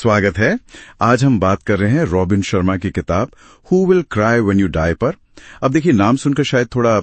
स्वागत है। आज हम बात कर रहे हैं रॉबिन शर्मा की किताब who will cry when you die पर। अब देखिए, नाम सुनकर शायद थोड़ा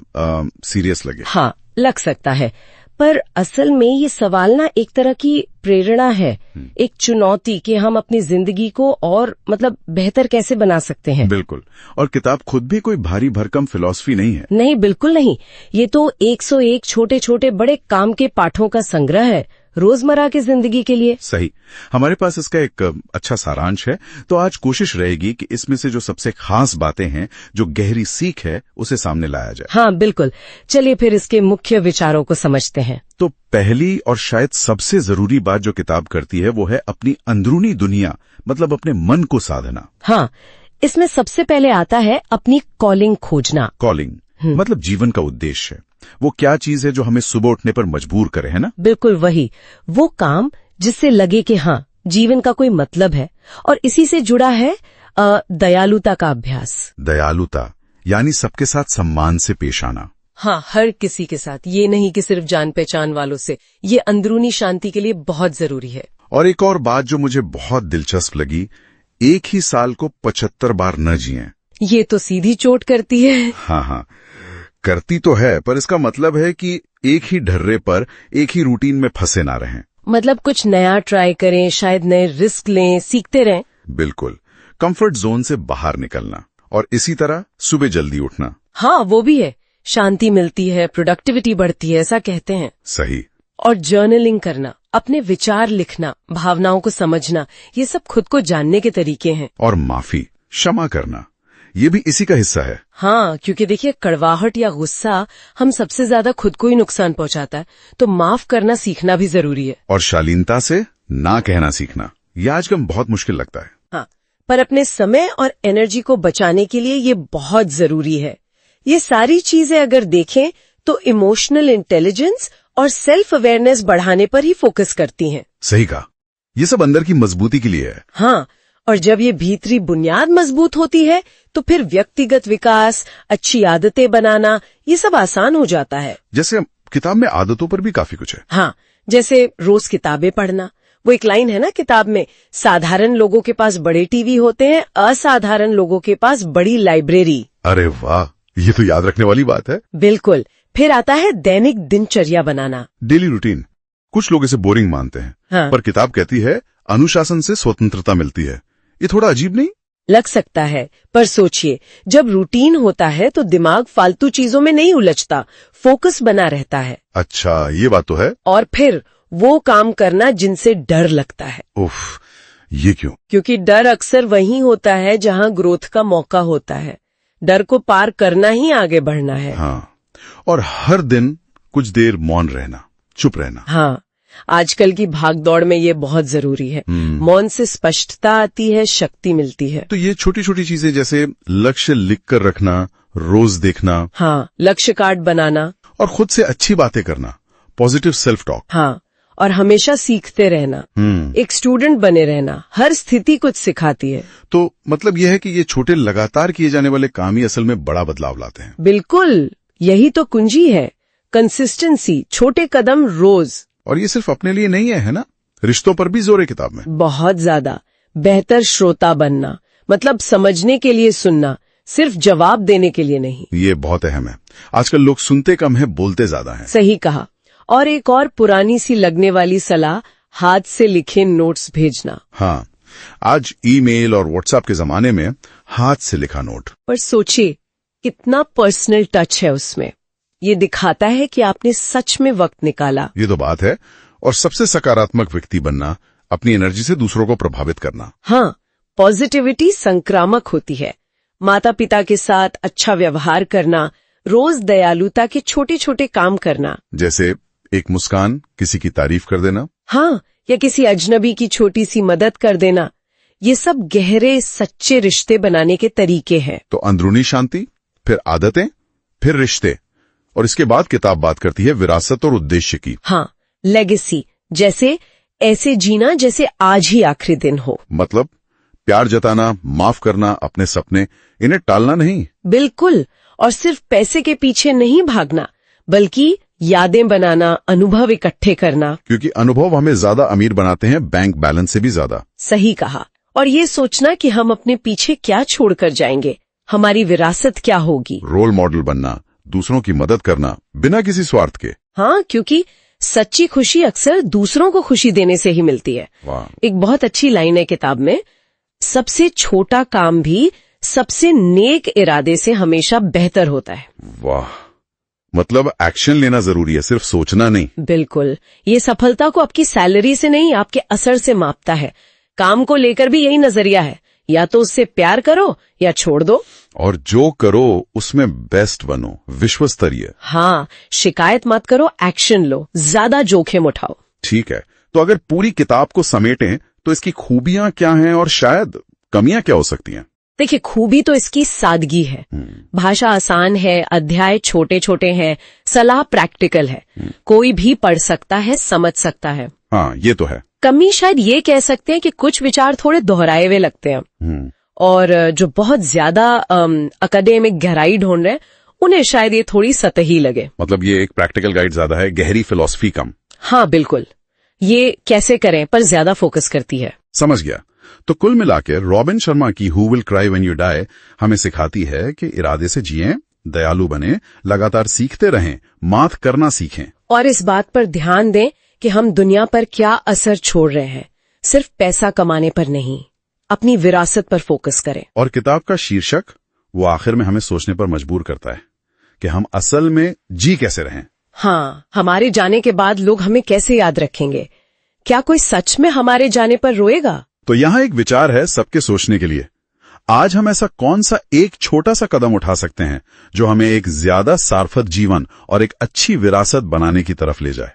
सीरियस लगे। हाँ, लग सकता है, पर असल में ये सवाल ना एक तरह की प्रेरणा है, एक चुनौती कि हम अपनी जिंदगी को और बेहतर कैसे बना सकते हैं। बिल्कुल। और किताब खुद भी कोई भारी भरकम फिलॉसफी नहीं है। नहीं, बिल्कुल नहीं। ये तो 101 छोटे छोटे बड़े काम के पाठों का संग्रह है, रोजमर्रा की जिंदगी के लिए। सही। हमारे पास इसका एक अच्छा सारांश है, तो आज कोशिश रहेगी कि इसमें से जो सबसे खास बातें हैं, जो गहरी सीख है, उसे सामने लाया जाए। हाँ, बिल्कुल। चलिए फिर इसके मुख्य विचारों को समझते हैं। तो पहली और शायद सबसे जरूरी बात जो किताब करती है वो है अपनी अंदरूनी दुनिया, मतलब अपने मन को साधना। हाँ, इसमें सबसे पहले आता है अपनी कॉलिंग खोजना। कॉलिंग मतलब जीवन का उद्देश्य। वो क्या चीज है जो हमें सुबह उठने पर मजबूर करे, है ना? बिल्कुल वही, वो काम जिससे लगे कि हाँ, जीवन का कोई मतलब है। और इसी से जुड़ा है दयालुता का अभ्यास। दयालुता यानी सबके साथ सम्मान से पेश आना। हाँ, हर किसी के साथ, ये नहीं कि सिर्फ जान पहचान वालों से। ये अंदरूनी शांति के लिए बहुत जरूरी है। और एक और बात जो मुझे बहुत दिलचस्प लगी, एक ही साल को 75 बार न जिएं। ये तो सीधी चोट करती है। हाँ, करती तो है, पर इसका मतलब है कि एक ही ढर्रे पर एक ही रूटीन में फंसे ना रहें। कुछ नया ट्राई करें, शायद नए रिस्क लें, सीखते रहें। बिल्कुल, कंफर्ट जोन से बाहर निकलना। और इसी तरह सुबह जल्दी उठना। हाँ, वो भी है। शांति मिलती है, प्रोडक्टिविटी बढ़ती है, ऐसा कहते हैं। सही। और जर्नलिंग करना, अपने विचार लिखना, भावनाओं को समझना, ये सब खुद को जानने के तरीके हैं। और माफी, क्षमा करना, ये भी इसी का हिस्सा है। हाँ, क्योंकि देखिए, कड़वाहट या गुस्सा हम सबसे ज्यादा खुद को ही नुकसान पहुंचाता है, तो माफ करना सीखना भी जरूरी है। और शालीनता से ना कहना सीखना, यह आजकल बहुत मुश्किल लगता है। हाँ, पर अपने समय और एनर्जी को बचाने के लिए ये बहुत जरूरी है। ये सारी चीजें अगर देखें तो इमोशनल इंटेलिजेंस और सेल्फ अवेयरनेस बढ़ाने पर ही फोकस करती हैं। सही कहा, ये सब अंदर की मजबूती के लिए है। हाँ, और जब ये भीतरी बुनियाद मजबूत होती है तो फिर व्यक्तिगत विकास, अच्छी आदतें बनाना, ये सब आसान हो जाता है। जैसे किताब में आदतों पर भी काफी कुछ है। हाँ, जैसे रोज किताबें पढ़ना। वो एक लाइन है ना किताब में, साधारण लोगों के पास बड़े टीवी होते हैं, असाधारण लोगों के पास बड़ी लाइब्रेरी। अरे वाह, ये तो याद रखने वाली बात है। बिल्कुल। फिर आता है दैनिक दिनचर्या बनाना, डेली रूटीन। कुछ लोग इसे बोरिंग मानते हैं, हाँ। पर किताब कहती है अनुशासन से स्वतंत्रता मिलती है। ये थोड़ा अजीब नहीं लग सकता है, पर सोचिए, जब रूटीन होता है तो दिमाग फालतू चीजों में नहीं उलझता, फोकस बना रहता है। अच्छा, ये बात तो है। और फिर वो काम करना जिनसे डर लगता है। उफ, ये क्यों? क्योंकि डर अक्सर वहीं होता है जहां ग्रोथ का मौका होता है। डर को पार करना ही आगे बढ़ना है। हाँ, और हर दिन कुछ देर मौन रहना, चुप रहना। हाँ, आजकल की भागदौड़ में ये बहुत जरूरी है। मौन से स्पष्टता आती है, शक्ति मिलती है। तो ये छोटी छोटी चीजें जैसे लक्ष्य लिख कर रखना, रोज देखना, हाँ, लक्ष्य कार्ड बनाना, और खुद से अच्छी बातें करना, पॉजिटिव सेल्फ टॉक। हाँ, और हमेशा सीखते रहना, एक स्टूडेंट बने रहना, हर स्थिति कुछ सिखाती है। तो मतलब यह है कि ये छोटे लगातार किए जाने वाले काम ही असल में बड़ा बदलाव लाते हैं। बिल्कुल, यही तो कुंजी है, कंसिस्टेंसी, छोटे कदम रोज। और ये सिर्फ अपने लिए नहीं है ना? रिश्तों पर भी जोर है किताब में। बहुत ज्यादा। बेहतर श्रोता बनना, मतलब समझने के लिए सुनना, सिर्फ जवाब देने के लिए नहीं। ये बहुत अहम है। आजकल लोग सुनते कम है, बोलते ज्यादा हैं। सही कहा। और एक और पुरानी सी लगने वाली सलाह, हाथ से लिखे नोट्स भेजना। हाँ, आज ईमेल और व्हाट्सएप के जमाने में हाथ से लिखा नोट। पर सोचिए, कितना पर्सनल टच है उसमें। ये दिखाता है कि आपने सच में वक्त निकाला। ये तो बात है। और सबसे सकारात्मक व्यक्ति बनना, अपनी एनर्जी से दूसरों को प्रभावित करना। हाँ, पॉजिटिविटी संक्रामक होती है। माता पिता के साथ अच्छा व्यवहार करना, रोज दयालुता के छोटे छोटे काम करना, जैसे एक मुस्कान, किसी की तारीफ कर देना। हाँ, या किसी अजनबी की छोटी सी मदद कर देना, ये सब गहरे सच्चे रिश्ते बनाने के तरीके हैं। तो अंदरूनी शांति, फिर आदतें, फिर रिश्ते, और इसके बाद किताब बात करती है विरासत और उद्देश्य की। हाँ, लेगेसी, जैसे ऐसे जीना जैसे आज ही आखिरी दिन हो। मतलब प्यार जताना, माफ करना, अपने सपने, इन्हें टालना नहीं। बिल्कुल। और सिर्फ पैसे के पीछे नहीं भागना, बल्कि यादें बनाना, अनुभव इकट्ठे करना। क्योंकि अनुभव हमें ज्यादा अमीर बनाते हैं बैंक बैलेंस से भी ज्यादा। सही कहा। और ये सोचना कि हम अपने पीछे क्या छोड़कर जाएंगे, हमारी विरासत क्या होगी। रोल मॉडल बनना, दूसरों की मदद करना बिना किसी स्वार्थ के। हाँ, क्योंकि सच्ची खुशी अक्सर दूसरों को खुशी देने से ही मिलती है। वाह। एक बहुत अच्छी लाइन है किताब में, सबसे छोटा काम भी सबसे नेक इरादे से हमेशा बेहतर होता है। वाह, मतलब एक्शन लेना जरूरी है, सिर्फ सोचना नहीं। बिल्कुल। ये सफलता को आपकी सैलरी से नहीं, आपके असर से मापता है। काम को लेकर भी यही नजरिया है, या तो उससे प्यार करो या छोड़ दो। और जो करो उसमें बेस्ट बनो, विश्व स्तरीय। हाँ, शिकायत मत करो, एक्शन लो, ज्यादा जोखिम उठाओ। ठीक है, तो अगर पूरी किताब को समेटें तो इसकी खूबियां क्या हैं और शायद कमियां क्या हो सकती हैं? देखिए, खूबी तो इसकी सादगी है। भाषा आसान है, अध्याय छोटे छोटे हैं, सलाह प्रैक्टिकल है, कोई भी पढ़ सकता है, समझ सकता है। हाँ, ये तो है। कमी शायद ये कह सकते हैं कि कुछ विचार थोड़े दोहराए हुए लगते हैं, और जो बहुत ज्यादा अकाडेमिक गहराई ढूंढ रहे हैं उन्हें शायद ये थोड़ी सतही लगे। मतलब ये एक प्रैक्टिकल गाइड ज्यादा है, गहरी फिलॉसफी कम। हाँ बिल्कुल, ये कैसे करें पर ज्यादा फोकस करती है। समझ गया। तो कुल मिलाकर रॉबिन शर्मा की who will cry when you die हमें सिखाती है कि इरादे से जिएं, दयालु बने, लगातार सीखते रहें, मात करना सीखें। और इस बात पर ध्यान दें कि हम दुनिया पर क्या असर छोड़ रहे हैं, सिर्फ पैसा कमाने पर नहीं, अपनी विरासत पर फोकस करें। और किताब का शीर्षक वो आखिर में हमें सोचने पर मजबूर करता है कि हम असल में जी कैसे रहें। हाँ, हमारे जाने के बाद लोग हमें कैसे याद रखेंगे? क्या कोई सच में हमारे जाने पर रोएगा? तो यहाँ एक विचार है सबके सोचने के लिए। आज हम ऐसा कौन सा एक छोटा सा कदम उठा सकते हैं जो हमें एक ज्यादा सार्थक जीवन और एक अच्छी विरासत बनाने की तरफ ले जाए?